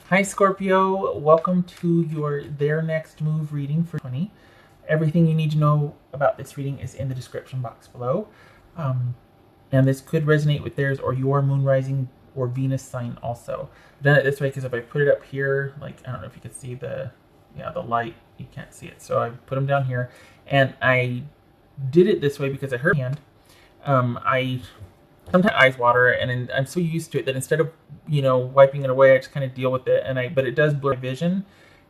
Hi Scorpio, welcome to your Their Next Move reading for 20. Everything you need to know about this reading is in the description box below. And this could resonate with theirs or your moon rising or Venus sign also. I've done it this way because if I put it up here, like, I don't know if you can see the light, you can't see it. So I put them down here, and I did it this way because I heard my hand. I sometimes eyes water, and I'm so used to it that instead of wiping it away, I just kind of deal with it. But it does blur my vision,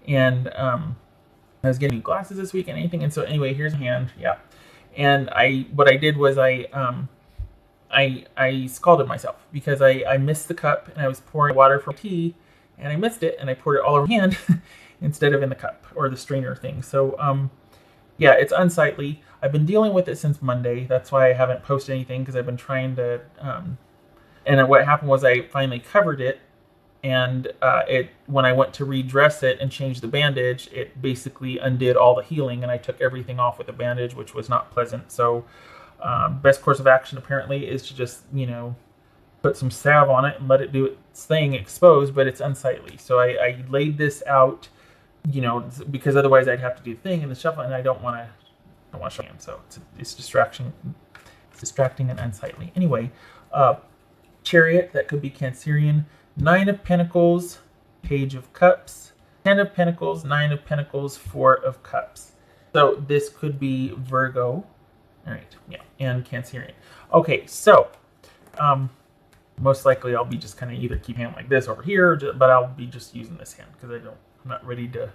and I was getting new glasses this week and anything, and so anyway, here's my hand, yeah. And what I did was I scalded myself because I missed the cup, and I was pouring water for tea, and I missed it, and I poured it all over my hand instead of in the cup or the strainer thing. So yeah, it's unsightly. I've been dealing with it since Monday. That's why I haven't posted anything, because I've been trying to. And what happened was I finally covered it, and when I went to redress it and change the bandage, it basically undid all the healing, and I took everything off with the bandage, which was not pleasant. So, best course of action apparently is to just put some salve on it and let it do its thing, exposed, but it's unsightly. So I laid this out, because otherwise I'd have to do the thing and the shuffle, and I don't want to show him. So it's distraction. It's distracting and unsightly. Anyway, Chariot, that could be Cancerian. 9 of Pentacles, Page of Cups, 10 of Pentacles, 9 of Pentacles, 4 of Cups. So this could be Virgo. All right, yeah, and Cancerian. Okay, so most likely I'll be just kind of either keep hand like this over here, but I'll be just using this hand because I'm not ready to.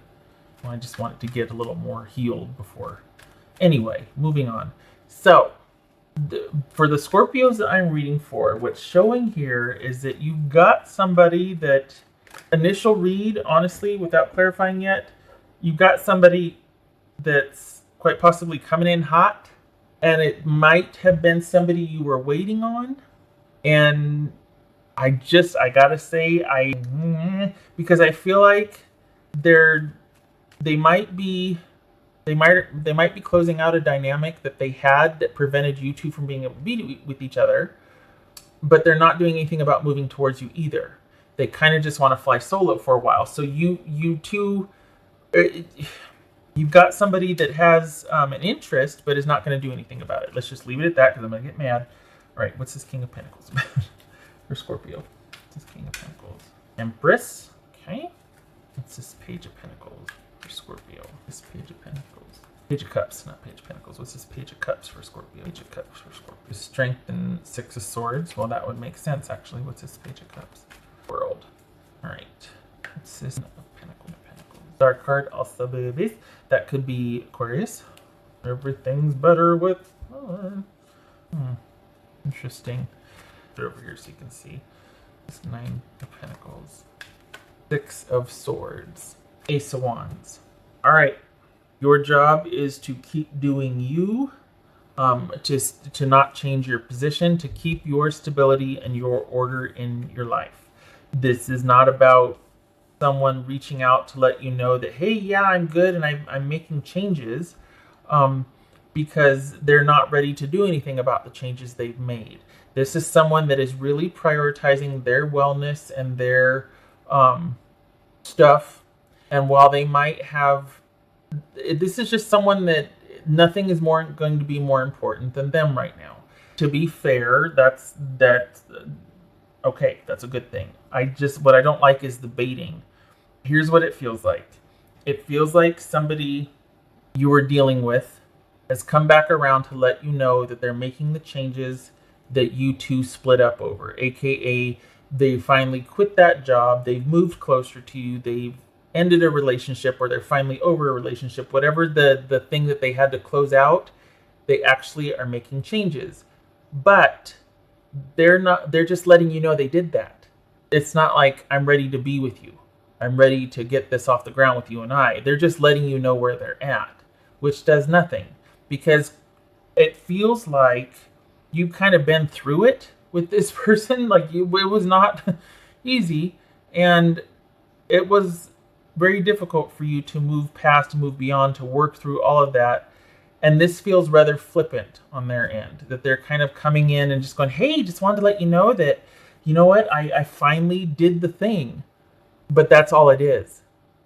Well, I just want it to get a little more healed before. Anyway, moving on. So, for the Scorpios that I'm reading for, what's showing here is that you've got somebody that, initial read, honestly, without clarifying yet, you've got somebody that's quite possibly coming in hot, and it might have been somebody you were waiting on. And I gotta say, because I feel like they might be closing out a dynamic that they had that prevented you two from being able to be with each other, but they're not doing anything about moving towards you either. They kind of just want to fly solo for a while. So you two, you've got somebody that has an interest, but is not going to do anything about it. Let's just leave it at that, because I'm going to get mad. All right, what's this King of Pentacles for Scorpio? What's this King of Pentacles? Empress. Okay. What's this Page of Pentacles for Scorpio? This Page of Pentacles. Page of Cups, not Page of Pentacles. What's this Page of Cups for Scorpio? Page of Cups for Scorpio. Strength and 6 of Swords. Well, that would make sense, actually. What's this Page of Cups? World. All right. What's this Pentacles? Dark card, also babies. That could be Aquarius. Everything's better with... Interesting. Put it over here so you can see. This 9 of Pentacles. 6 of Swords. Ace of Wands. All right. Your job is to keep doing you, to not change your position, to keep your stability and your order in your life. This is not about someone reaching out to let you know that, hey, yeah, I'm good and I'm making changes, because they're not ready to do anything about the changes they've made. This is someone that is really prioritizing their wellness and their stuff. And while they might have... This is just someone that nothing is going to be more important than them right now. To be fair, that's okay. That's a good thing. What I don't like is the baiting. Here's what it feels like. It feels like somebody you were dealing with has come back around to let you know that they're making the changes that you two split up over. AKA, they finally quit that job. They've moved closer to you. They've ended a relationship, or they're finally over a relationship. Whatever the thing that they had to close out, they actually are making changes. But they're just letting you know they did that. It's not like, I'm ready to be with you. I'm ready to get this off the ground with you and I. They're just letting you know where they're at, which does nothing, because it feels like you've kind of been through it with this person. Like, it was not easy, and it was very difficult for you to move past, to move beyond, to work through all of that. And this feels rather flippant on their end, that they're kind of coming in and just going, hey, just wanted to let you know that, you know what, I finally did the thing. But that's all it is.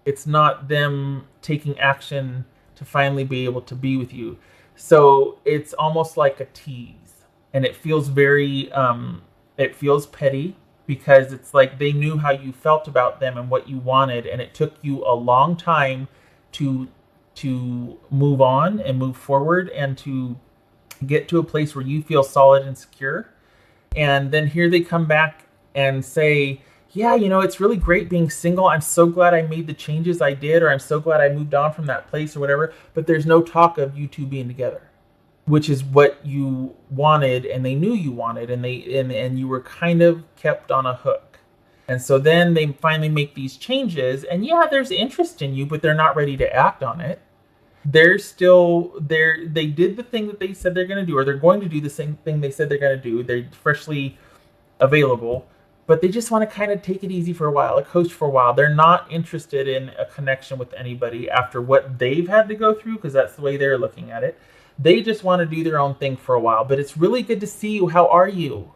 It's not them taking action to finally be able to be with you. So it's almost like a tease, and it feels very it feels petty, because it's like they knew how you felt about them and what you wanted, and it took you a long time to move on and move forward and to get to a place where you feel solid and secure. And then here they come back and say, yeah, it's really great being single. I'm so glad I made the changes I did, or I'm so glad I moved on from that place or whatever. But there's no talk of you two being together, which is what you wanted, and they knew you wanted, and and you were kind of kept on a hook. And so then they finally make these changes, and yeah, there's interest in you, but they're not ready to act on it. They're still there. They did the thing that they said they're going to do, or they're going to do the same thing they said they're going to do. They're freshly available, but they just want to kind of take it easy for a while, a coach for a while. They're not interested in a connection with anybody after what they've had to go through, because that's the way they're looking at it. They just want to do their own thing for a while. But it's really good to see you. How are you?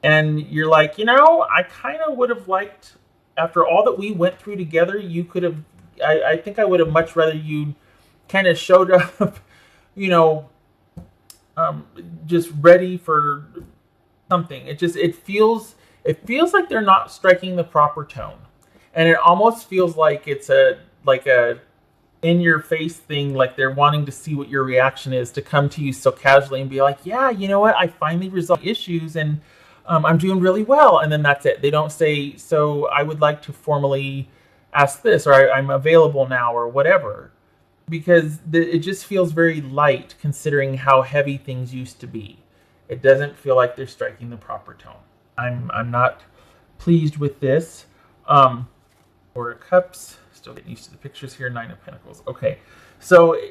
And you're like, I kind of would have liked, after all that we went through together, you could have, I think I would have much rather you kind of showed up, just ready for something. It feels like they're not striking the proper tone. And it almost feels like it's a in your face thing, like they're wanting to see what your reaction is, to come to you so casually and be like, yeah, you know what, I finally resolved issues, and I'm doing really well. And then that's it. They don't say, so I would like to formally ask this, or I'm available now, or whatever. Because it just feels very light, considering how heavy things used to be. It doesn't feel like they're striking the proper tone. I'm not pleased with this. Four of Cups. Still getting used to the pictures here. Nine of Pentacles. Okay. So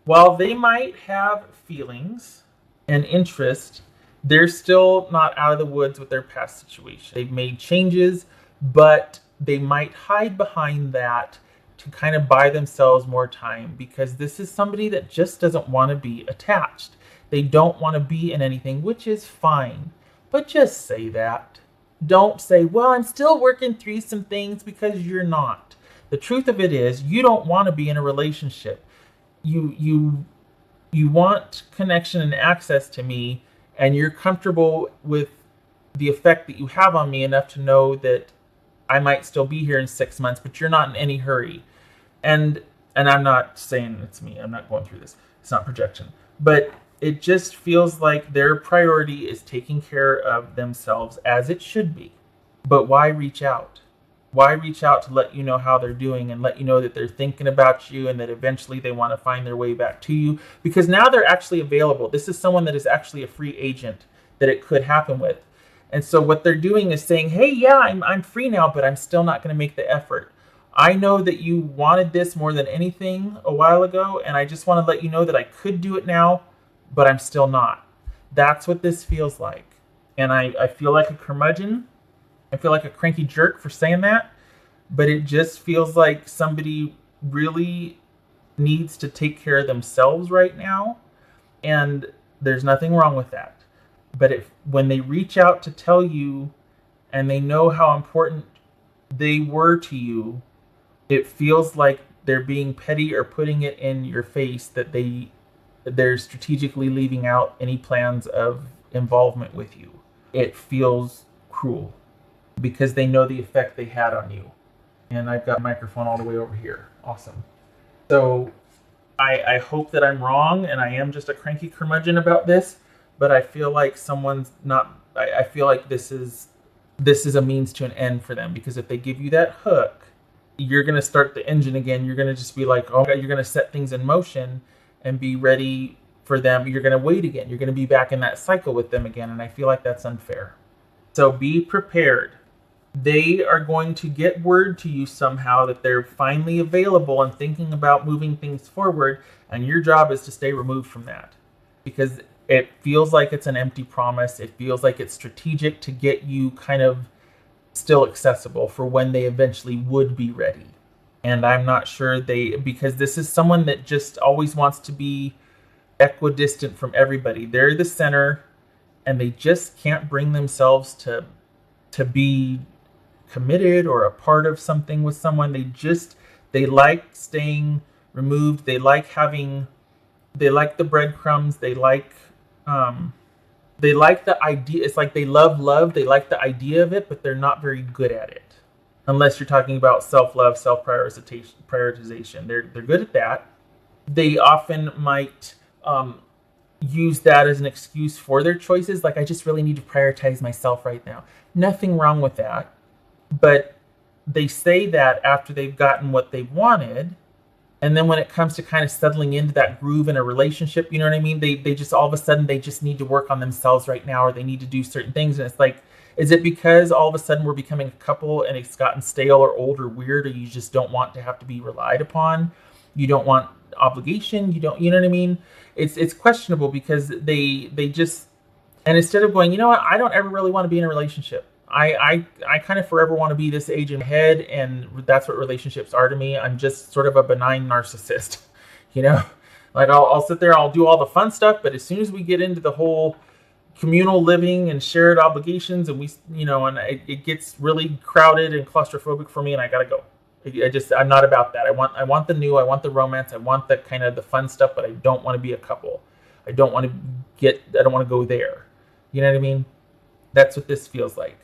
while they might have feelings and interest, they're still not out of the woods with their past situation. They've made changes, but they might hide behind that to kind of buy themselves more time, because this is somebody that just doesn't want to be attached. They don't want to be in anything, which is fine. But just say that. Don't say, well, I'm still working through some things, because you're not. The truth of it is, you don't want to be in a relationship. You want connection and access to me, and you're comfortable with the effect that you have on me enough to know that I might still be here in 6 months, but you're not in any hurry. And I'm not saying it's me. I'm not going through this. It's not projection. But it just feels like their priority is taking care of themselves, as it should be. But why reach out? Why reach out to let you know how they're doing, and let you know that they're thinking about you, and that eventually they want to find their way back to you? Because now they're actually available. This is someone that is actually a free agent that it could happen with. And so what they're doing is saying, hey, yeah, I'm free now, but I'm still not going to make the effort. I know that you wanted this more than anything a while ago, and I just want to let you know that I could do it now, but I'm still not. That's what this feels like. And I feel like a curmudgeon. I feel like a cranky jerk for saying that, but it just feels like somebody really needs to take care of themselves right now, and there's nothing wrong with that. But when they reach out to tell you, and they know how important they were to you, it feels like they're being petty, or putting it in your face that they're strategically leaving out any plans of involvement with you. It feels cruel, because they know the effect they had on you. And I've got a microphone all the way over here. Awesome. So I hope that I'm wrong, and I am just a cranky curmudgeon about this, but I feel like someone's not. I feel like this is a means to an end for them, because if they give you that hook, you're going to start the engine again. You're going to just be like, oh, you're going to set things in motion and be ready for them. You're going to wait again. You're going to be back in that cycle with them again. And I feel like that's unfair. So be prepared. They are going to get word to you somehow that they're finally available and thinking about moving things forward. And your job is to stay removed from that, because it feels like it's an empty promise. It feels like it's strategic to get you kind of still accessible for when they eventually would be ready. And I'm not sure because this is someone that just always wants to be equidistant from everybody. They're the center, and they just can't bring themselves to be committed or a part of something with someone. They like staying removed. They like the breadcrumbs. They like the idea. It's like they love love. They like the idea of it, but they're not very good at it. Unless you're talking about self-love, self-prioritization. They're good at that. They often might use that as an excuse for their choices. Like, I just really need to prioritize myself right now. Nothing wrong with that. But they say that after they've gotten what they wanted. And then when it comes to kind of settling into that groove in a relationship, you know what I mean? They just all of a sudden, they just need to work on themselves right now, or they need to do certain things. And it's like, is it because all of a sudden we're becoming a couple and it's gotten stale or old or weird, or you just don't want to have to be relied upon? You don't want obligation. You know what I mean? It's questionable because they just, and instead of going, you know what, I don't ever really want to be in a relationship. I kind of forever want to be this age in my head, and that's what relationships are to me. I'm just sort of a benign narcissist, you know? Like, I'll sit there, I'll do all the fun stuff, but as soon as we get into the whole communal living and shared obligations, and it gets really crowded and claustrophobic for me, and I gotta go. I'm not about that. I want the new, I want the romance, I want the kind of the fun stuff, but I don't want to be a couple. I don't want to go there. You know what I mean? That's what this feels like.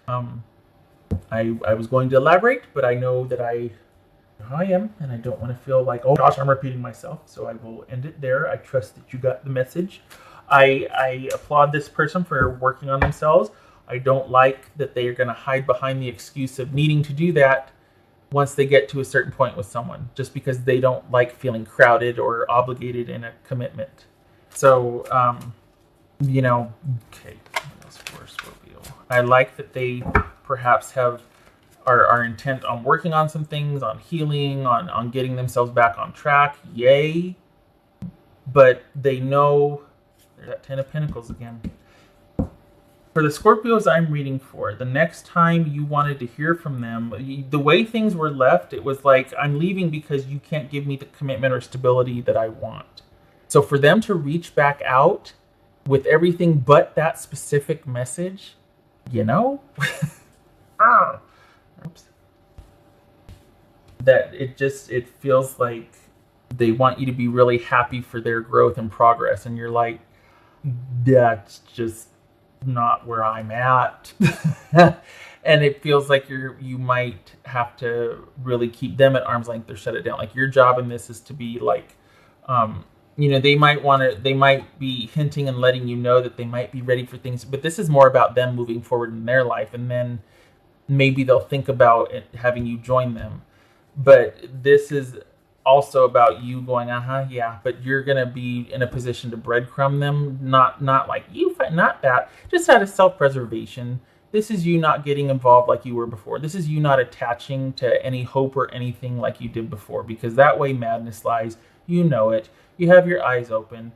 I was going to elaborate, but I know that I am, and I don't want to feel like, oh gosh, I'm repeating myself. So I will end it there. I trust that you got the message. I applaud this person for working on themselves. I don't like that they are going to hide behind the excuse of needing to do that once they get to a certain point with someone, just because they don't like feeling crowded or obligated in a commitment. So, okay. What else for Scorpio? I like that they perhaps are intent on working on some things, on healing, on getting themselves back on track. Yay. But they know, there's that Ten of Pentacles again. For the Scorpios I'm reading for, the next time you wanted to hear from them, the way things were left, it was like, I'm leaving because you can't give me the commitment or stability that I want. So for them to reach back out with everything but that specific message, Oops. That it feels like they want you to be really happy for their growth and progress. And you're like, that's just not where I'm at. And it feels like you might have to really keep them at arm's length or shut it down. Like, your job in this is to be like, they might be hinting and letting you know that they might be ready for things, but this is more about them moving forward in their life, and then maybe they'll think about having you join them. But this is also about you going, yeah, but you're gonna be in a position to breadcrumb them, not like you, not that, just out of self-preservation. This is you not getting involved like you were before. This is you not attaching to any hope or anything like you did before, because that way madness lies. You know it. You have your eyes open.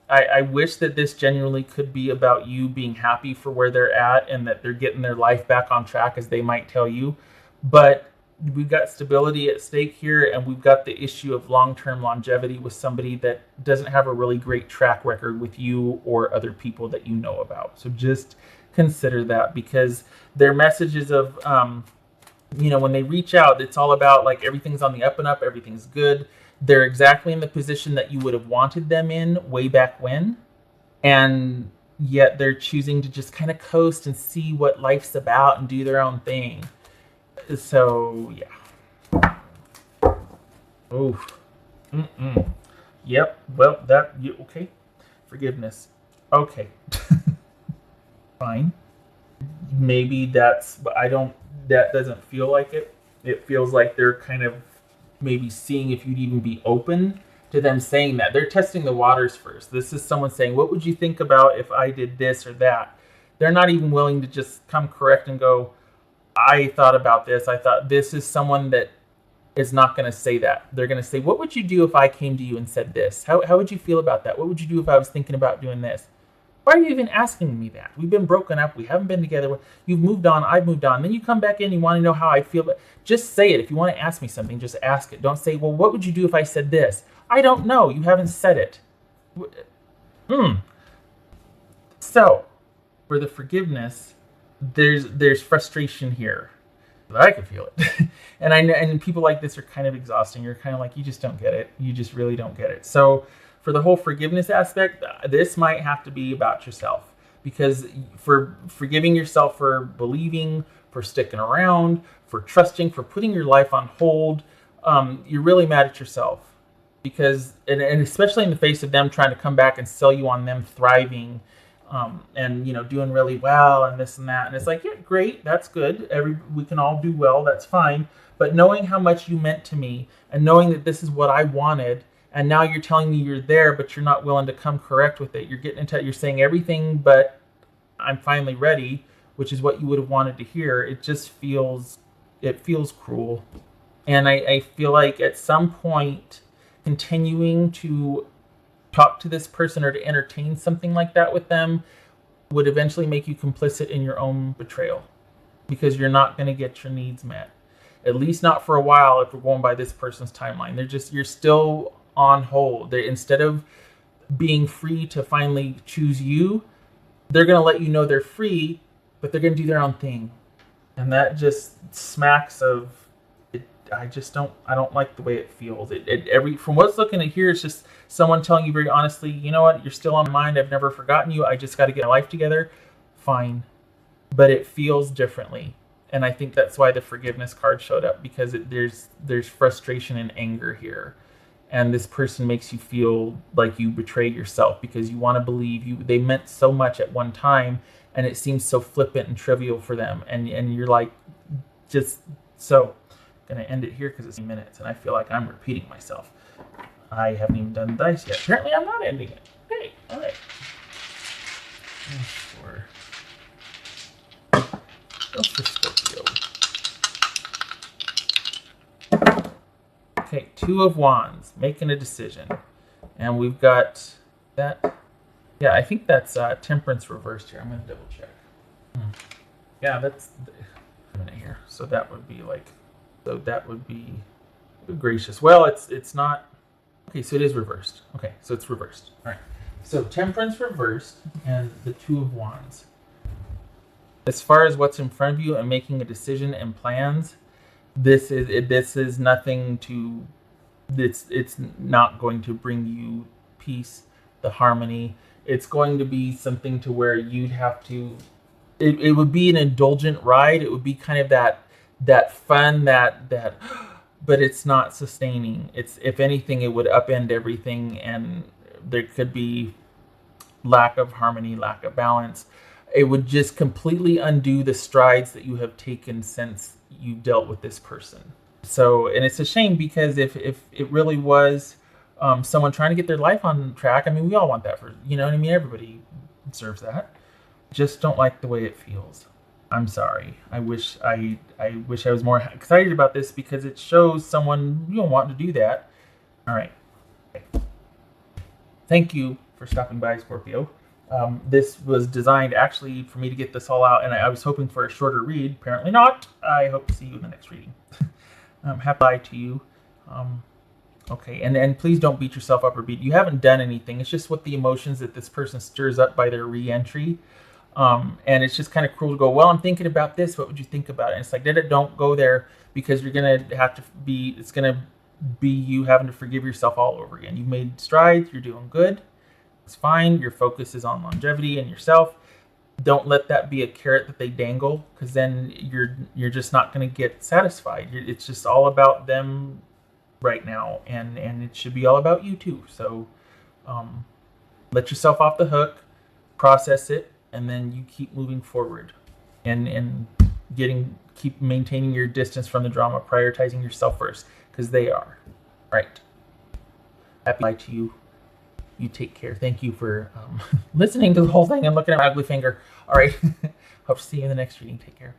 I wish that this genuinely could be about you being happy for where they're at and that they're getting their life back on track, as they might tell you. But we've got stability at stake here, and we've got the issue of long-term longevity with somebody that doesn't have a really great track record with you or other people that you know about. So just consider that, because their messages of, when they reach out, it's all about like everything's on the up and up, everything's good. They're exactly in the position that you would have wanted them in way back when. And yet they're choosing to just kind of coast and see what life's about and do their own thing. So, yeah. Oof. Yep. Well, okay. Forgiveness. Okay. Fine. Maybe that doesn't feel like it. It feels like they're kind of maybe seeing if you'd even be open to them saying that. They're testing the waters first. This is someone saying, what would you think about if I did this or that? They're not even willing to just come correct and go, I thought about this. I thought this is someone that is not going to say that. They're going to say, what would you do if I came to you and said this? How would you feel about that? What would you do if I was thinking about doing this? Why are you even asking me that? We've been broken up. We haven't been together. You've moved on. I've moved on. Then you come back in and you want to know how I feel. But just say it. If you want to ask me something, just ask it. Don't say, well, what would you do if I said this? I don't know. You haven't said it. So, for the forgiveness, there's frustration here. but I could feel it. And people like this are kind of exhausting. You're kind of like, you just don't get it. You just really don't get it. So for the whole forgiveness aspect, this might have to be about yourself, because for forgiving yourself for believing, for sticking around, for trusting, for putting your life on hold, you're really mad at yourself, because and especially in the face of them trying to come back and sell you on them thriving, and doing really well and this and that, and it's like, yeah, great, that's good. We can all do well, that's fine. But knowing how much you meant to me, and knowing that this is what I wanted, and now you're telling me you're there, but you're not willing to come correct with it. You're getting into, you're saying everything, but I'm finally ready, which is what you would have wanted to hear. It just feels cruel. And I feel like at some point, continuing to talk to this person or to entertain something like that with them would eventually make you complicit in your own betrayal, because you're not going to get your needs met. At least not for a while if we're going by this person's timeline. You're still on hold. Instead of being free to finally choose you, they're going to let you know they're free, but they're going to do their own thing. And that just smacks of it. I don't like the way it feels. From what's looking at here, it's just someone telling you very honestly, you know what, you're still on my mind. I've never forgotten you. I just got to get my life together. Fine. But it feels differently. And I think that's why the forgiveness card showed up, because there's frustration and anger here. And this person makes you feel like you betrayed yourself, because you want to believe they meant so much at one time, and it seems so flippant and trivial for them. And you're like, just so. I'm going to end it here because it's minutes, and I feel like I'm repeating myself. I haven't even done the dice yet. Apparently I'm not ending it. Hey, all right. Go for Scorpio. Okay, Two of Wands, making a decision. And we've got that. Yeah, I think that's Temperance reversed here. I'm going to double check. Yeah, that's a minute here. So that would be gracious. Well, it's not. Okay, so it is reversed. Okay, so it's reversed. All right. So Temperance reversed and the Two of Wands. As far as what's in front of you and making a decision and plans, this is nothing to. It's not going to bring you peace, the harmony. It's going to be something to where you'd have to. It would be an indulgent ride. It would be kind of that fun that, but it's not sustaining. It's, if anything, it would upend everything, and there could be lack of harmony, lack of balance. It would just completely undo the strides that you have taken since you dealt with this person. So, and it's a shame, because if it really was someone trying to get their life on track, I mean, we all want that everybody deserves that. Just don't like the way it feels. I'm sorry. I wish I was more excited about this, because it shows someone wanting to do that. All right. Thank you for stopping by, Scorpio. This was designed actually for me to get this all out, and I was hoping for a shorter read. Apparently not. I hope to see you in the next reading. Happy bye to you. Okay, and please don't beat yourself up, or you haven't done anything. It's just what the emotions that this person stirs up by their re-entry. And it's just kind of cruel to go, well, I'm thinking about this. What would you think about it? And it's like, don't go there, because you're going to have to it's going to be you having to forgive yourself all over again. You've made strides. You're doing good. It's fine. Your focus is on longevity and yourself. Don't let that be a carrot that they dangle, because then you're just not going to get satisfied. It's just all about them right now. And it should be all about you too. So, let yourself off the hook, process it, and then you keep moving forward, and keep maintaining your distance from the drama, prioritizing yourself first, because they are. Right. Happy bye to you. You take care. Thank you for listening to the whole thing and looking at my ugly finger. All right. Hope to see you in the next reading. Take care.